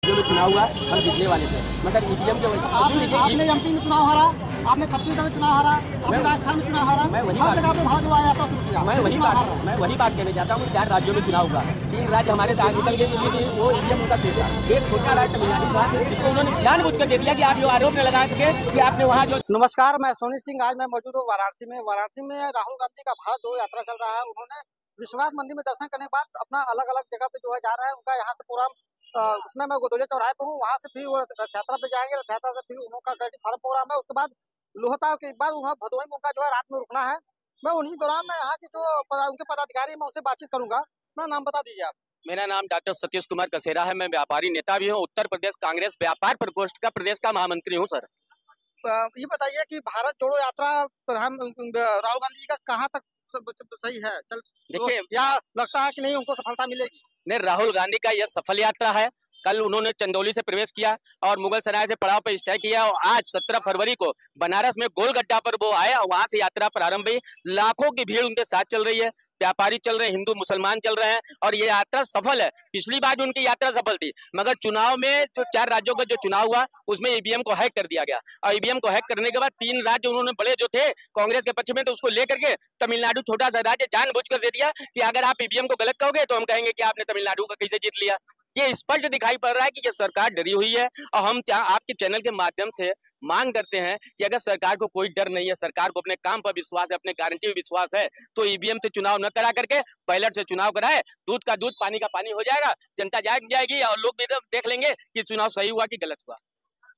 जो चुनाव हुआ हम जीतने वाले थे, मगर ईवीएम के आपने एमपी में चुनाव हारा, आपने छत्तीसगढ़ में चुनाव हारा, आपने राजस्थान में चुनाव हारा, मैं वही हर जगह पे भारत जोड़ो यात्रा शुरू किया। मैं वही बात कहने चाहता हूँ। 4 राज्यों में चुनाव हुआ, 3 राज्य हमारे दांत निकल गए, क्योंकि वो ईवीएम उनका फेल था। एक छोटा राज्य तमिलनाडु था, जिसको उन्होंने जानबूझ कर दे दिया कि आप जो आरोप न लगा सके कि आपने वहाँ जो। नमस्कार, मैं सोनी सिंह। आज मैं मौजूद हूँ वाराणसी में। वाराणसी में राहुल गांधी का भारत जोड़ो यात्रा चल रहा है। उन्होंने विश्वनाथ मंदिर में दर्शन करने के बाद अपना अलग अलग जगह पे जो है जा रहा है। उनका यहाँ से प्रोग्राम उसमें मैं गोदोलिया चौराहे पे हूँ, वहाँ से फिर वो रथ यात्रा पे जाएंगे। रथ यात्रा से फिर उनका गढ़ी फार्म प्रोग्राम है। उसके बाद लोहता के बाद उन्हें भदोही में उनका जो है रात में रुकना है। मैं उन्हीं दौरान में यहाँ की जो उनके पदाधिकारी मैं उससे बातचीत करूंगा। अपना नाम बता दीजिए आप। मेरा नाम डॉक्टर सतीश कुमार कसेरा है। मैं व्यापारी नेता भी हूँ, उत्तर प्रदेश कांग्रेस व्यापार प्रकोष्ठ का प्रदेश का महामंत्री हूँ। सर ये बताइए कि भारत जोड़ो यात्रा प्रधान राहुल गांधी जी का कहाँ तक सही है, चल देखिए, या लगता है कि नहीं उनको सफलता मिलेगी? नहीं, राहुल गांधी का यह सफल यात्रा है। कल उन्होंने चंदौली से प्रवेश किया और मुगल सराय से पड़ाव पर स्टे किया, और आज 17 फरवरी को बनारस में गोलगड्डा पर वो आए और वहां से यात्रा प्रारंभ हुई। लाखों की भीड़ उनके साथ चल रही है, व्यापारी चल रहे हैं, हिंदू मुसलमान चल रहे हैं, और ये यात्रा सफल है। पिछली बार भी उनकी यात्रा सफल थी, मगर चुनाव में जो 4 राज्यों का जो चुनाव हुआ उसमें ईवीएम को हैक कर दिया गया, और ईवीएम को हैक करने के बाद 3 राज्य उन्होंने बड़े जो थे कांग्रेस के पक्ष में, तो उसको लेकर के तमिलनाडु छोटा सा राज्य जानबूझकर दे दिया कि अगर आप ईवीएम को गलत कहोगे तो हम कहेंगे कि आपने तमिलनाडु का कैसे जीत लिया। ये स्पष्ट दिखाई पड़ रहा है कि ये सरकार डरी हुई है, और हम आपके चैनल के माध्यम से मांग करते हैं कि अगर सरकार को कोई डर नहीं है, सरकार को अपने काम पर विश्वास है, अपने गारंटी पर विश्वास है, तो ईवीएम से चुनाव न करा करके बैलेट से चुनाव कराए। दूध का दूध, पानी का पानी हो जाएगा, जनता जाग जाएगी और लोग भी देख लेंगे कि चुनाव सही हुआ कि गलत हुआ।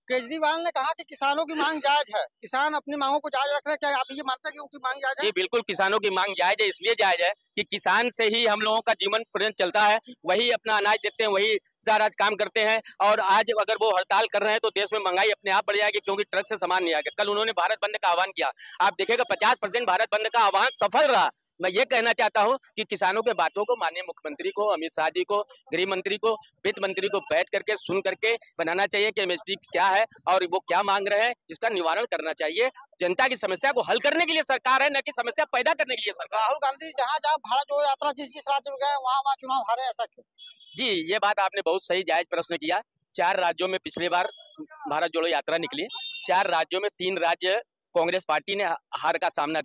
केजरीवाल ने कहा कि किसानों की मांग जायज है, किसान अपनी मांगों को जायज रख रहे हैं। क्या आप ये मानते हैं कि उनकी मांग जायज है? जी बिल्कुल, किसानों की मांग जायज है। इसलिए जायज है कि किसान से ही हम लोगों का जीवन पर्यंत चलता है, वही अपना अनाज देते हैं, वही सारा काम करते हैं, और आज अगर वो हड़ताल कर रहे हैं तो देश में महंगाई अपने आप बढ़ जाएगी, क्योंकि ट्रक से सामान नहीं आएगा। कल उन्होंने भारत बंद का आह्वान किया, आप देखिएगा 50% भारत बंद का आह्वान सफल रहा। मैं ये कहना चाहता हूँ कि किसानों के बातों को माननीय मुख्यमंत्री को, अमित शाह जी को, गृह मंत्री को, वित्त मंत्री को बैठ करके सुन करके बनाना चाहिए कि एमएसपी क्या है और वो क्या मांग रहे हैं, इसका निवारण करना चाहिए। जनता की समस्या को हल करने के लिए सरकार है, न कि समस्या पैदा करने के लिए सरकार। राहुल गांधी जहाँ जहाँ भारत जोड़ो यात्रा जिस राज्य में गए वहाँ चुनाव हारे, ऐसा क्यों? जी, ये बात आपने बहुत सही जायज प्रश्न किया। 4 राज्यों में पिछली बार भारत जोड़ो यात्रा निकली, 4 राज्यों में 3 राज्य कांग्रेस पार्टी ने हार का सामना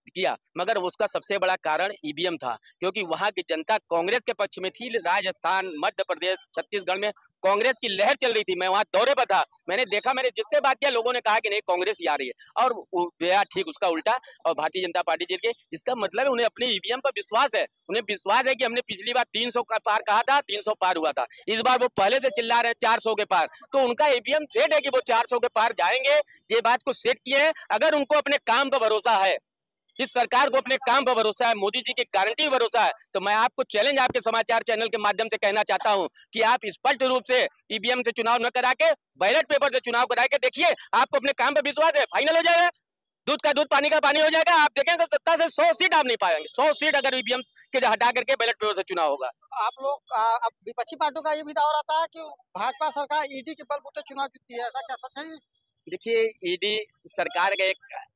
किया, मगर उसका सबसे बड़ा कारण ईवीएम था, क्योंकि वहां की जनता कांग्रेस के पक्ष में थी। राजस्थान, मध्य प्रदेश, छत्तीसगढ़ में कांग्रेस की लहर चल रही थी। मैं वहां दौरे पर था, मैंने देखा, मैंने जिससे बात किया, लोगों ने कहा कि नहीं, कांग्रेस ही आ रही है, और गया ठीक उसका उल्टा, और भारतीय जनता पार्टी जीत गई। इसका मतलब है उन्हें अपने ईवीएम पर विश्वास है, उन्हें विश्वास है कि हमने पिछली बार 300 का पार कहा था, 300 पार हुआ था, इस बार वो पहले से चिल्ला रहे हैं 400 के पार, तो उनका ईवीएम सेट है कि वो 400 के पार जाएंगे। ये बात को सेट किए हैं। अगर उनको अपने काम पर भरोसा है, इस सरकार को अपने काम पर भरोसा है, मोदी जी की गारंटी पर भरोसा है, तो मैं आपको चैलेंज आपके समाचार चैनल के माध्यम से कहना चाहता हूं कि आप स्पष्ट रूप से ईवीएम से चुनाव न करा के बैलेट पेपर से चुनाव करा के देखिए, आपको अपने काम पर विश्वास है, फाइनल हो जाएगा। दूध का दूध, पानी का पानी हो जाएगा। आप देखेंगे 70 से 100 सीट आप नहीं पाएंगे, 100 सीट अगर ईवीएम के हटा करके बैलेट पेपर से चुनाव होगा। आप लोग अब विपक्षी पार्टियों का ये भी दावा रहता है कि भाजपा सरकार ईडी के बलबूते चुनाव जीतती है, ऐसा क्या सच है? देखिए, ईडी सरकार का एक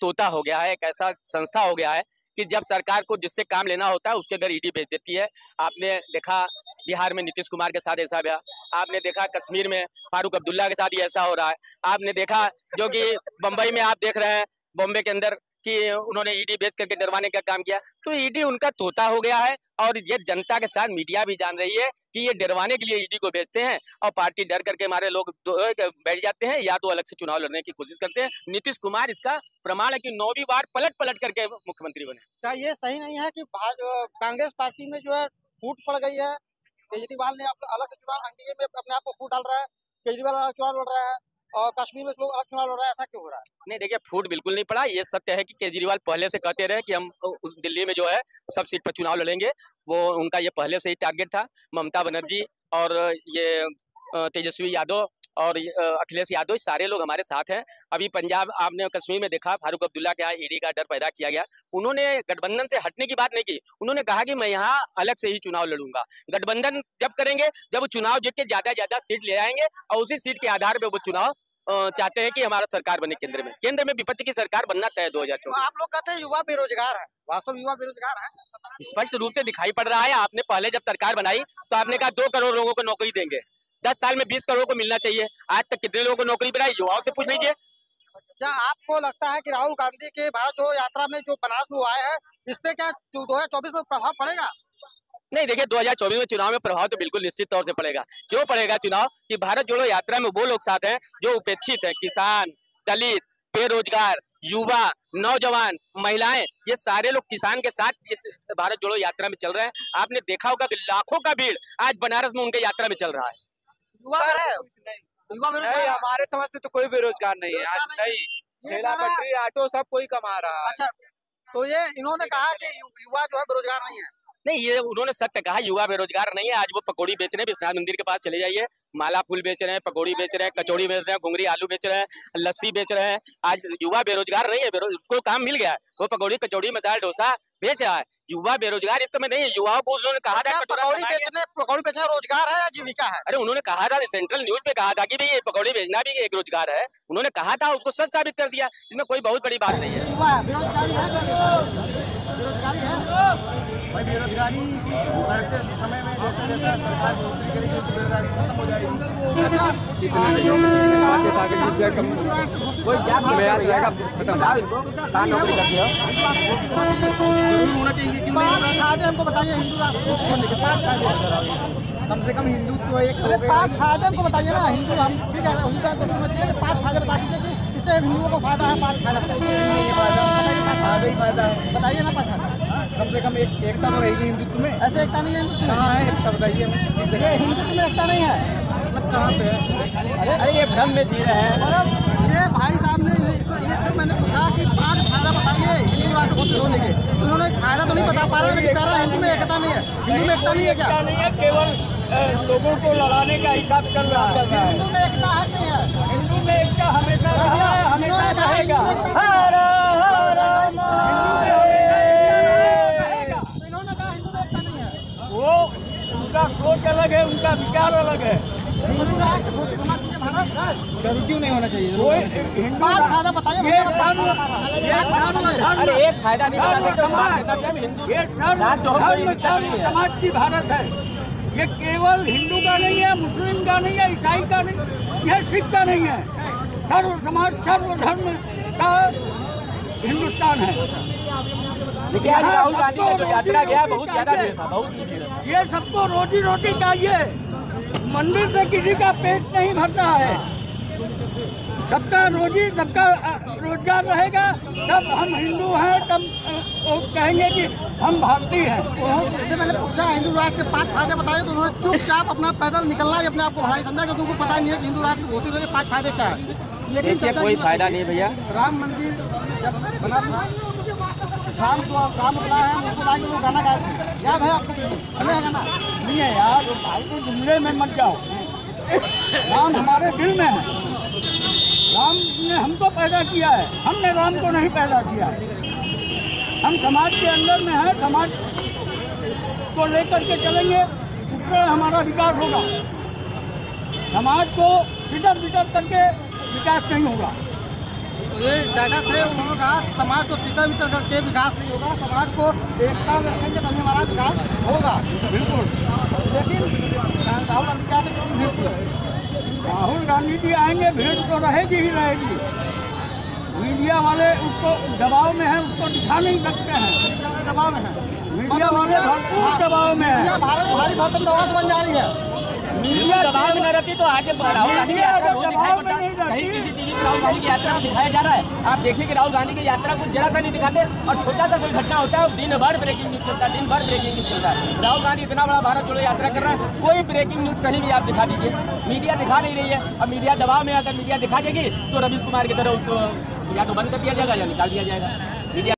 तोता हो गया है, एक ऐसा संस्था हो गया है कि जब सरकार को जिससे काम लेना होता है उसके घर ईडी भेज देती है। आपने देखा बिहार में नीतीश कुमार के साथ ऐसा हुआ, आपने देखा कश्मीर में फारूक अब्दुल्ला के साथ ही ऐसा हो रहा है, आपने देखा जो कि बम्बई में आप देख रहे हैं, बॉम्बे के अंदर, कि उन्होंने ईडी भेज करके डरवाने का काम किया। तो ईडी उनका तोता हो गया है, और ये जनता के साथ मीडिया भी जान रही है कि ये डरवाने के लिए ईडी को भेजते हैं, और पार्टी डर करके हमारे लोग बैठ जाते हैं, या तो अलग से चुनाव लड़ने की कोशिश करते हैं। नीतीश कुमार इसका प्रमाण है कि 9वीं बार पलट करके मुख्यमंत्री बने। क्या ये सही नहीं है कि कांग्रेस पार्टी में जो है फूट पड़ गई है? केजरीवाल ने अलग से चुनाव, एनडीए में अपने आप को फूट डाल रहा है, केजरीवाल अलग चुनाव लड़ रहा है, और कश्मीर में लोग अलग चुनाव लड़ रहा है, ऐसा क्यों हो रहा है? नहीं, देखिए, फूट बिल्कुल नहीं पड़ा। ये सत्य है कि केजरीवाल पहले से कहते रहे कि हम दिल्ली में जो है सब सीट पर चुनाव लड़ेंगे, वो उनका ये पहले से ही टारगेट था। ममता बनर्जी और ये तेजस्वी यादव और अखिलेश यादव, सारे लोग हमारे साथ हैं। अभी पंजाब, आपने कश्मीर में देखा, फारूक अब्दुल्ला के यहाँ ईडी का डर पैदा किया गया। उन्होंने गठबंधन से हटने की बात नहीं की, उन्होंने कहा कि मैं यहाँ अलग से ही चुनाव लड़ूंगा। गठबंधन जब करेंगे जब वो चुनाव जीत के ज्यादा सीट ले आएंगे, और उसी सीट के आधार पर वो चुनाव चाहते हैं कि हमारा सरकार बने केंद्र में विपक्ष की सरकार बनना तय 2024। आप लोग कहते हैं युवा बेरोजगार है, वास्तव युवा बेरोजगार है? स्पष्ट रूप से दिखाई पड़ रहा है। आपने पहले जब सरकार बनाई तो आपने कहा 2 करोड़ लोगों को नौकरी देंगे, 10 साल में 20 करोड़ को मिलना चाहिए। आज तक कितने लोगों को नौकरी बनाई, युवाओं से पूछ लीजिए। क्या आपको लगता है कि राहुल गांधी के भारत जोड़ो यात्रा में जो बनारस में आए हैं, इस पे क्या 2024 में प्रभाव पड़ेगा? नहीं, देखिए 2024 में चुनाव में प्रभाव तो बिल्कुल निश्चित तौर से पड़ेगा। क्यों पड़ेगा चुनाव? कि भारत जोड़ो यात्रा में वो लोग साथ हैं जो उपेक्षित हैं, किसान, दलित, बेरोजगार, युवा, नौजवान, महिलाएं, ये सारे लोग किसान के साथ इस भारत जोड़ो यात्रा में चल रहे हैं। आपने देखा होगा कि लाखों का भीड़ आज बनारस में उनके यात्रा में चल रहा है। युवा है, युवा नहीं, हमारे समाज से तो कोई बेरोजगार नहीं है आज। नहीं, ठेला पटरी ऑटो सब कोई कमा रहा है। अच्छा, तो ये इन्होंने कहा कि युवा जो है बेरोजगार नहीं है। नहीं, ये उन्होंने सत्य कहा, युवा बेरोजगार नहीं है। आज वो पकौड़ी बेच रहे हैं, विश्वनाथ मंदिर के पास चले जाइए, माला फूल बेच रहे हैं, पकौड़ी बेच रहे हैं, कचौड़ी बेच रहे हैं, घुंगरी आलू बेच रहे हैं, लस्सी बेच रहे हैं। आज युवा बेरोजगार नहीं है, उसको काम मिल गया है, वो पकौड़ी, कचौड़ी, मसाला डोसा बेच रहा है। युवा बेरोजगार इस समय नहीं है। युवाओं को उन्होंने कहा था पकौड़ी बेचना रोजगार है या जीविका है? अरे उन्होंने कहा था, सेंट्रल न्यूज पे कहा था कि भाई ये पकौड़ी बेचना भी एक रोजगार है। उन्होंने कहा था, उसको सच साबित कर दिया। इसमें कोई बहुत बड़ी बात नहीं है। बेरोजगारी बढ़ते समय में जैसे जैसे सरकार नौकरी करेगी उससे बेरोजगारी खत्म हो जाएगी। होना चाहिए, क्यों नहीं? फायदे हमको बताइए हिंदू राष्ट्र होने के 5 फायदे। कम से कम हिंदुत्व एक 5 फायदे हमको बताइए ना। हिंदू हम ठीक है, हिंदू राष्ट्र होना चाहिए, 5 फायदे बता दीजिए कि इससे हिंदुओं को फायदा है। 5 फायदा फायदा ही फायदा है, बताइए ना 5 फायदा। कम से कम एकता तो रहेगी हिंदुत्व में। ऐसे एकता नहीं है हिंदुत्व में? कहाँ है एकता, बताइए। ये हिंदुत्व में एकता नहीं है, मतलब कहाँ पे है? अरे ये भ्रम में जी रहे हैं। मतलब ये भाई साहब ने इन्हें मैंने पूछा कि 5 फायदा बताइए हिंदू राष्ट्र घोषित होने के, तो उन्होंने फायदा तो नहीं बता पा रहे, लेकिन कह रहा है हिंदू में एकता नहीं है। हिंदू में एकता नहीं है क्या? नहीं है, केवल लोगों को लड़ाने का हिसाब चल रहा है। हिंदू में एकता है नहीं है? हिंदू में एकता हमेशा रहा है, हमेशा रहेगा। तो इन्होंने कहा हिंदू में एकता नहीं है। वो उनका सोच अलग है, उनका विचार अलग है। हिंदू राष्ट्र घोषित होना चाहिए भारत। जरूर क्यों नहीं होना चाहिए? कोई हिंदू 5 फायदा बताइए भैया, 5 फायदा बता रहा है। अरे एक फायदा नहीं समाज की भारत है। ये केवल हिंदू का नहीं है, मुस्लिम का नहीं है, ईसाई का नहीं, यह सिख का नहीं है। सर्व समाज, सर्व धर्म का हिंदुस्तान है। लेकिन आज राहुल गांधी का जो यात्रा गया बहुत ज्यादा भीड़ था, बहुत ही भीड़ था। ये सबको रोजी रोटी चाहिए, मंदिर से किसी का पेट नहीं भरता है। सबका रोजी, सबका रोजगार रहेगा, तब हम हिंदू हैं, तब वो कहेंगे कि हम भारतीय हैं। जैसे मैंने पूछा हिंदू राष्ट्र के 5 फायदे बताए, तो उन्होंने चुपचाप अपना पैदल निकलना ही अपने आप को भलाई समझा, क्योंकि उनको पता नहीं है कि हिंदू राष्ट्र घोषित होने के 5 फायदे क्या है। लेकिन कोई फायदा नहीं भैया। राम मंदिर जब बना था, राम बना है, उनको लाके वो गाना गाए थे, याद है आपको? है गाना? नहीं है यार, वो फालतू जुमले में मत जाओ। राम हमारे दिल में है। राम ने हमको पैदा किया है, हमने राम को नहीं पैदा किया है। हम समाज के अंदर में हैं, समाज को लेकर के चलेंगे, उससे हमारा विकास होगा। समाज को बिटर बिटर करके विकास नहीं होगा। ये चाचा थे, उन्होंने कहा समाज को तितर बितर करके विकास नहीं होगा, समाज को एकता में रखेंगे तभी हमारा विकास होगा। बिल्कुल। लेकिन राहुल गांधी जाते कितनी भीड़ थी? राहुल गांधी जी आएंगे, भीड़ तो रहेगी ही रहेगी। मीडिया वाले उसको दबाव में है, उसको दिखा नहीं सकते हैं। दबाव में है, मीडिया वाले भरपूर दबाव में है। भारत भारी भरकम दौरा बन जा रही है। मीडिया दबाव में न रहती तो आगे राहुल गांधी की यात्रा रोज दिखाई पड़ता है। कहीं किसी टीवी में राहुल गांधी की यात्रा को दिखाया जा रहा है। आप देखिए कि राहुल गांधी की यात्रा को जरा सा नहीं दिखाते, और छोटा सा कोई घटना होता है दिन भर ब्रेकिंग न्यूज चलता है, दिन भर ब्रेकिंग न्यूज चलता है। राहुल गांधी इतना बड़ा भारत जोड़ो यात्रा कर रहा है, कोई ब्रेकिंग न्यूज कहीं भी आप दिखा दीजिए, मीडिया दिखा नहीं रही है। अब मीडिया दबाव में अगर मीडिया दिखा देगी तो रवीश कुमार की तरह उसको या तो बंद कर दिया जाएगा या निकाल दिया जाएगा।